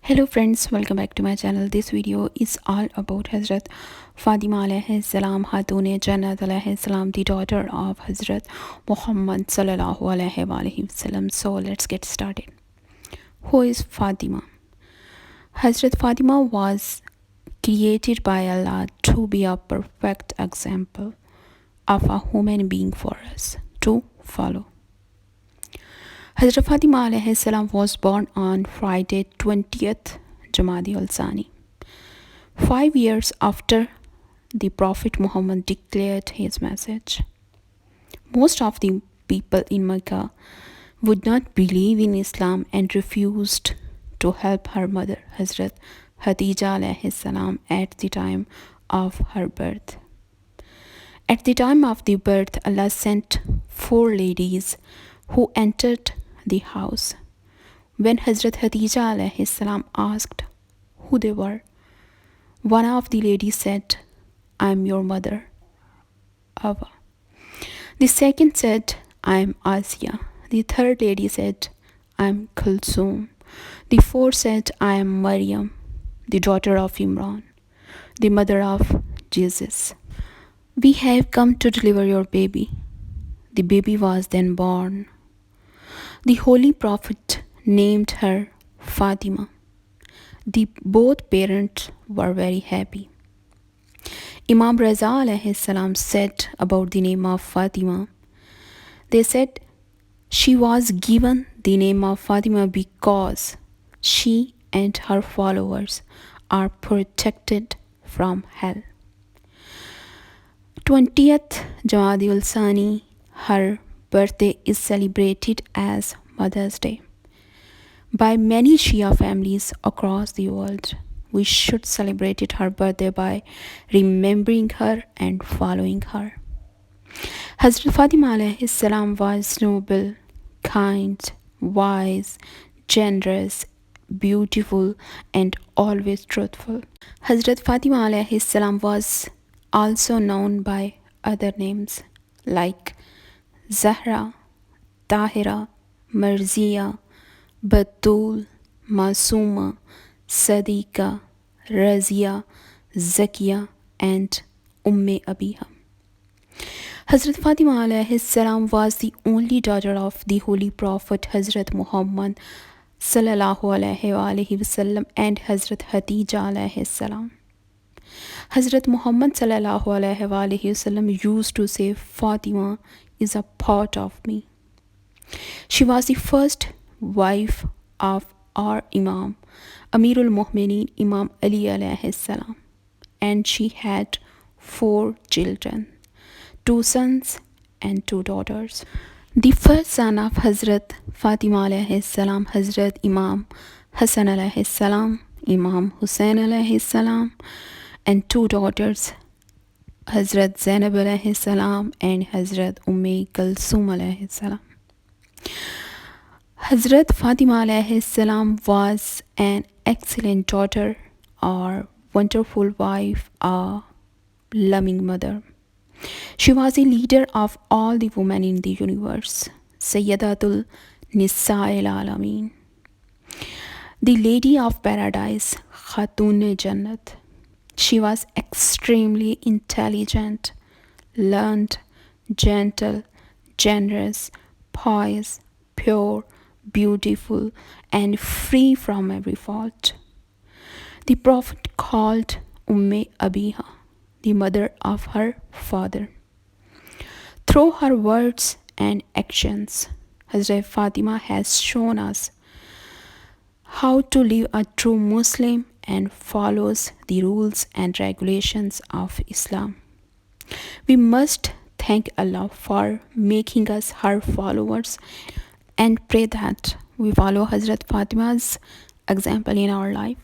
Hello friends, welcome back to my channel. This video is all about Hazrat Fatima alayhi salam, Khatoon E Jannat alayhi salam, the daughter of Hazrat Muhammad sallallahu alayhi wasallam. So let's get started. Who is Fatima? Hazrat Fatima was created by Allah to be a perfect example of a human being for us to follow. Hazrat Fatima alayhi salam was born on Friday 20th Jamadi al-Sani, 5 years after the Prophet Muhammad declared his message. Most of the people in Mecca would not believe in Islam and refused to help her mother, Hazrat Khadija alayhi salam, at the time of her birth. At the time of the birth, Allah sent 4 ladies who entered the house. When Hazrat Khadija alayhi salam asked who they were, one of the ladies said, "I am your mother, Ava." The second said, "I am Asiya." The third lady said, "I am Kulsum." The fourth said, "I am Maryam, the daughter of Imran, the mother of Jesus. We have come to deliver your baby." The baby was then born. The Holy Prophet named her Fatima. Both parents were very happy. Imam Raza alayhi salam said about the name of Fatima, they said she was given the name of Fatima because she and her followers are protected from hell. 20th Jamadi al-Sani, her birthday is celebrated as Mother's Day by many Shia families across the world. We should celebrate her birthday by remembering her and following her. Hazrat Fatima alayhi salam was noble, kind, wise, generous, beautiful, and always truthful. Hazrat Fatima alayhi salam was also known by other names like Zahra, Tahira, Marziya, Batul, Masuma, Sadiqa, Razia, Zakiya, and Abiha. Hazrat Fatima alayhi salam was the only daughter of the Holy Prophet Hazrat Muhammad sallallahu alayhi wasallam and Hazrat Khadija alayhi salam. Hazrat Muhammad sallallahu alayhi wasallam used to say, "Fatima is a part of me." She was the first wife of our Imam, Amirul Mu'mineen Imam Ali alayhi salam, and she had 4 children, 2 sons and 2 daughters. The first son of Hazrat Fatima alayhi salam, Hazrat Imam Hassan alayhi salam, Imam Hussain alayhi salam, and 2 daughters, Hazrat Zainab alayhi salam and Hazrat Kulsum alayhi salam. Hazrat Fatima alayhi salam was an excellent daughter, or wonderful wife, a loving mother. She was a leader of all the women in the universe, Sayyadatul Nisa'il Alameen, the Lady of Paradise, Khatoon E Jannat. She was extremely intelligent, learned, gentle, generous, pious, pure, beautiful, and free from every fault. The Prophet called Abiha the mother of her father. Through her words and actions, Hazrat Fatima has shown us how to live a true Muslim and follows the rules and regulations of Islam. We must thank Allah for making us her followers and pray that we follow Hazrat Fatima's example in our life.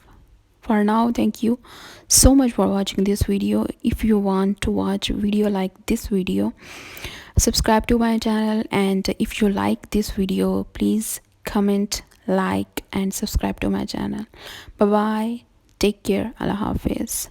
For now, thank you so much for watching this video. If you want to watch a video like this video, subscribe to my channel, and if you like this video, please comment, like, and subscribe to my channel. Bye bye, take care, Allah Hafiz.